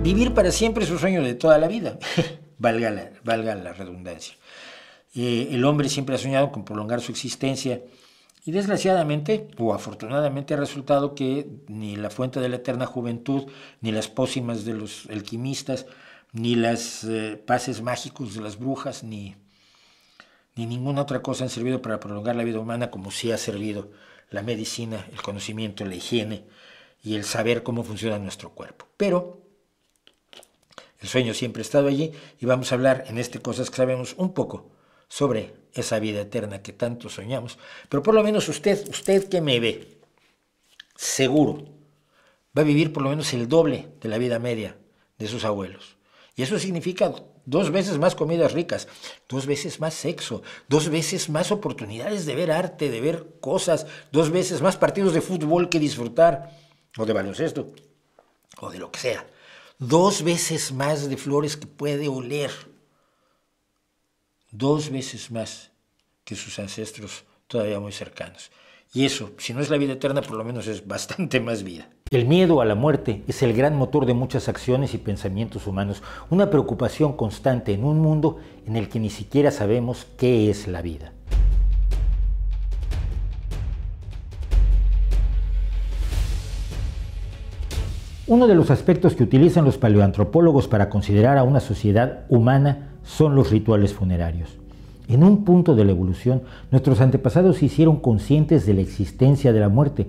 Vivir para siempre es un sueño de toda la vida, valga la redundancia. El hombre siempre ha soñado con prolongar su existencia y desgraciadamente o afortunadamente ha resultado que ni la fuente de la eterna juventud, ni las pócimas de los alquimistas, ni las pases mágicos de las brujas, ni ninguna otra cosa han servido para prolongar la vida humana como sí ha servido la medicina, el conocimiento, la higiene y el saber cómo funciona nuestro cuerpo. Pero el sueño siempre ha estado allí y vamos a hablar en este Cosas que Sabemos un poco sobre esa vida eterna que tanto soñamos. Pero por lo menos usted que me ve, seguro, va a vivir por lo menos el doble de la vida media de sus abuelos. Y eso significa 2 veces más comidas ricas, 2 veces más sexo, 2 veces más oportunidades de ver arte, de ver cosas, 2 veces más partidos de fútbol que disfrutar, o de baloncesto, o de lo que sea. 2 veces más de flores que puede oler. 2 veces más que sus ancestros todavía muy cercanos. Y eso, si no es la vida eterna, por lo menos es bastante más vida. El miedo a la muerte es el gran motor de muchas acciones y pensamientos humanos, una preocupación constante en un mundo en el que ni siquiera sabemos qué es la vida. Uno de los aspectos que utilizan los paleoantropólogos para considerar a una sociedad humana son los rituales funerarios. En un punto de la evolución, nuestros antepasados se hicieron conscientes de la existencia de la muerte,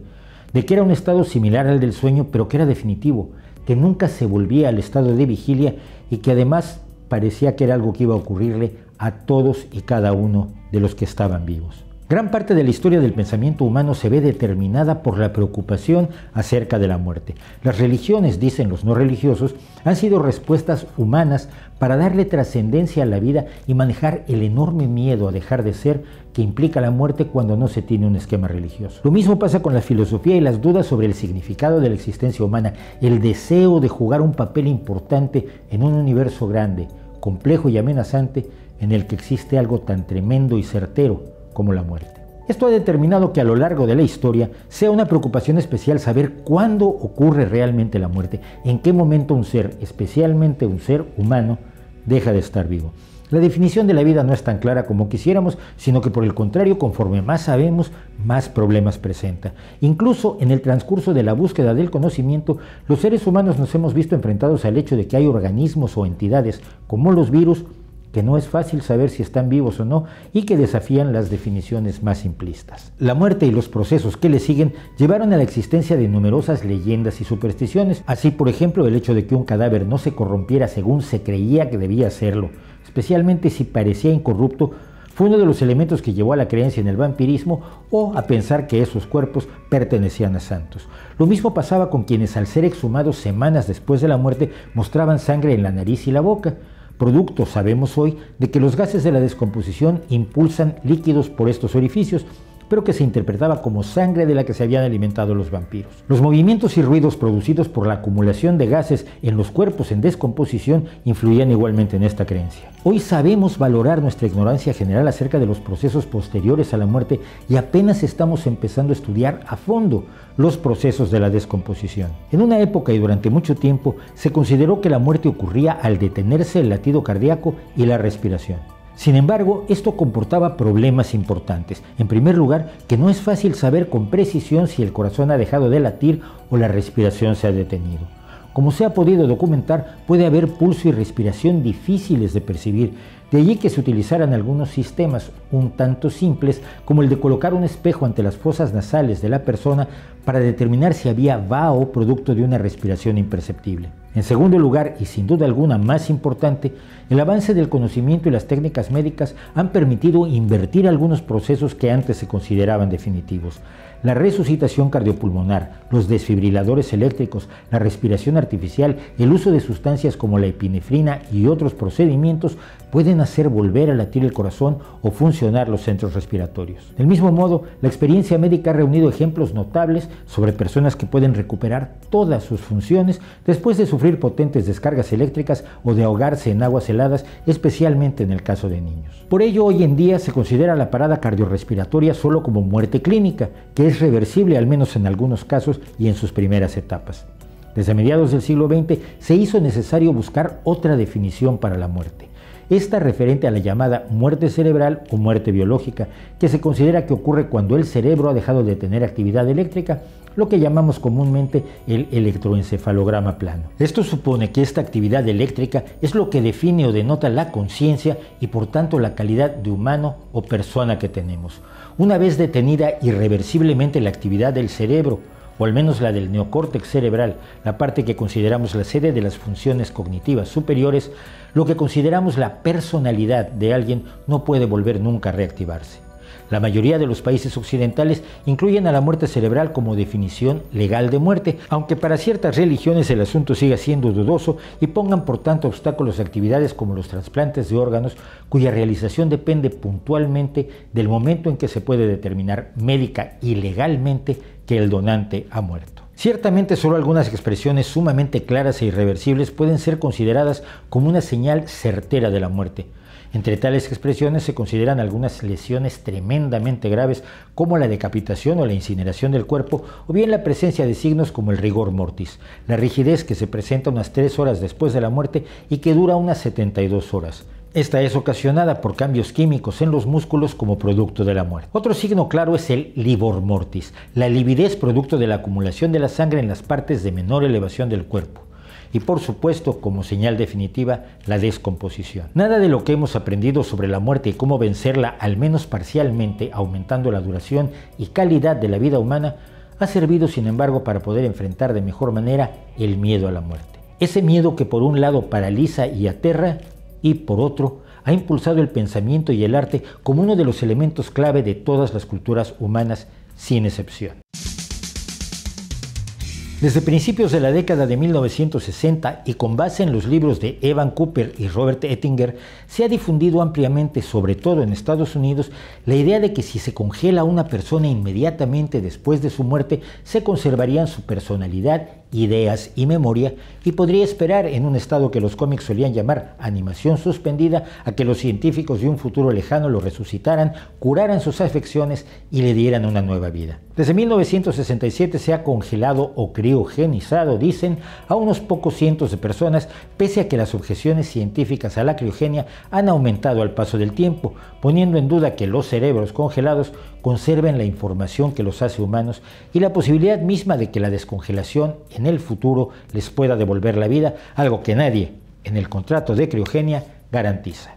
de que era un estado similar al del sueño, pero que era definitivo, que nunca se volvía al estado de vigilia y que además parecía que era algo que iba a ocurrirle a todos y cada uno de los que estaban vivos. Gran parte de la historia del pensamiento humano se ve determinada por la preocupación acerca de la muerte. Las religiones, dicen los no religiosos, han sido respuestas humanas para darle trascendencia a la vida y manejar el enorme miedo a dejar de ser que implica la muerte cuando no se tiene un esquema religioso. Lo mismo pasa con la filosofía y las dudas sobre el significado de la existencia humana, el deseo de jugar un papel importante en un universo grande, complejo y amenazante, en el que existe algo tan tremendo y certero como la muerte. Esto ha determinado que a lo largo de la historia sea una preocupación especial saber cuándo ocurre realmente la muerte, en qué momento un ser, especialmente un ser humano, deja de estar vivo. La definición de la vida no es tan clara como quisiéramos, sino que por el contrario, conforme más sabemos, más problemas presenta. Incluso en el transcurso de la búsqueda del conocimiento, los seres humanos nos hemos visto enfrentados al hecho de que hay organismos o entidades, como los virus, que no es fácil saber si están vivos o no y que desafían las definiciones más simplistas. La muerte y los procesos que le siguen llevaron a la existencia de numerosas leyendas y supersticiones. Así, por ejemplo, el hecho de que un cadáver no se corrompiera según se creía que debía hacerlo, especialmente si parecía incorrupto, fue uno de los elementos que llevó a la creencia en el vampirismo o a pensar que esos cuerpos pertenecían a santos. Lo mismo pasaba con quienes al ser exhumados semanas después de la muerte mostraban sangre en la nariz y la boca, producto, sabemos hoy, de que los gases de la descomposición impulsan líquidos por estos orificios, pero que se interpretaba como sangre de la que se habían alimentado los vampiros. Los movimientos y ruidos producidos por la acumulación de gases en los cuerpos en descomposición influían igualmente en esta creencia. Hoy sabemos valorar nuestra ignorancia general acerca de los procesos posteriores a la muerte y apenas estamos empezando a estudiar a fondo los procesos de la descomposición. En una época y durante mucho tiempo se consideró que la muerte ocurría al detenerse el latido cardíaco y la respiración. Sin embargo, esto comportaba problemas importantes. En primer lugar, que no es fácil saber con precisión si el corazón ha dejado de latir o la respiración se ha detenido. Como se ha podido documentar, puede haber pulso y respiración difíciles de percibir. De allí que se utilizaran algunos sistemas un tanto simples, como el de colocar un espejo ante las fosas nasales de la persona para determinar si había vaho producto de una respiración imperceptible. En segundo lugar, y sin duda alguna más importante, el avance del conocimiento y las técnicas médicas han permitido invertir algunos procesos que antes se consideraban definitivos. La resucitación cardiopulmonar, los desfibriladores eléctricos, la respiración artificial, el uso de sustancias como la epinefrina y otros procedimientos pueden hacer volver a latir el corazón o funcionar los centros respiratorios. Del mismo modo, la experiencia médica ha reunido ejemplos notables sobre personas que pueden recuperar todas sus funciones después de sufrir potentes descargas eléctricas o de ahogarse en aguas heladas, especialmente en el caso de niños. Por ello, hoy en día se considera la parada cardiorrespiratoria solo como muerte clínica, que es reversible al menos en algunos casos y en sus primeras etapas. Desde mediados del siglo XX se hizo necesario buscar otra definición para la muerte. Esta referente a la llamada muerte cerebral o muerte biológica, que se considera que ocurre cuando el cerebro ha dejado de tener actividad eléctrica, lo que llamamos comúnmente el electroencefalograma plano. Esto supone que esta actividad eléctrica es lo que define o denota la conciencia y por tanto la calidad de humano o persona que tenemos. Una vez detenida irreversiblemente la actividad del cerebro, o al menos la del neocórtex cerebral, la parte que consideramos la sede de las funciones cognitivas superiores, lo que consideramos la personalidad de alguien no puede volver nunca a reactivarse. La mayoría de los países occidentales incluyen a la muerte cerebral como definición legal de muerte, aunque para ciertas religiones el asunto siga siendo dudoso y pongan por tanto obstáculos a actividades como los trasplantes de órganos, cuya realización depende puntualmente del momento en que se puede determinar médica y legalmente que el donante ha muerto. Ciertamente solo algunas expresiones sumamente claras e irreversibles pueden ser consideradas como una señal certera de la muerte. Entre tales expresiones se consideran algunas lesiones tremendamente graves como la decapitación o la incineración del cuerpo, o bien la presencia de signos como el rigor mortis, la rigidez que se presenta unas 3 horas después de la muerte y que dura unas 72 horas. Esta es ocasionada por cambios químicos en los músculos como producto de la muerte. Otro signo claro es el livor mortis, la lividez producto de la acumulación de la sangre en las partes de menor elevación del cuerpo. Y por supuesto, como señal definitiva, la descomposición. Nada de lo que hemos aprendido sobre la muerte y cómo vencerla, al menos parcialmente, aumentando la duración y calidad de la vida humana, ha servido sin embargo para poder enfrentar de mejor manera el miedo a la muerte. Ese miedo que por un lado paraliza y aterra, y por otro, ha impulsado el pensamiento y el arte como uno de los elementos clave de todas las culturas humanas, sin excepción. Desde principios de la década de 1960 y con base en los libros de Evan Cooper y Robert Ettinger, se ha difundido ampliamente, sobre todo en Estados Unidos, la idea de que si se congela a una persona inmediatamente después de su muerte, se conservarían su personalidad, ideas y memoria, y podría esperar en un estado que los cómics solían llamar animación suspendida a que los científicos de un futuro lejano lo resucitaran, curaran sus afecciones y le dieran una nueva vida. Desde 1967 se ha congelado o criogenizado, dicen, a unos pocos cientos de personas, pese a que las objeciones científicas a la criogenia han aumentado al paso del tiempo, poniendo en duda que los cerebros congelados conserven la información que los hace humanos y la posibilidad misma de que la descongelación en el futuro les pueda devolver la vida, algo que nadie en el contrato de criogenia garantiza.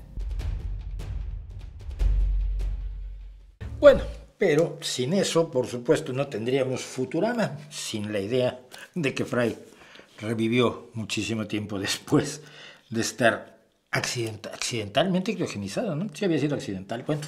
Bueno, pero sin eso, por supuesto, no tendríamos Futurama, sin la idea de que Fry revivió muchísimo tiempo después de estar accidentalmente criogenizado, ¿no? Sí había sido accidental, bueno.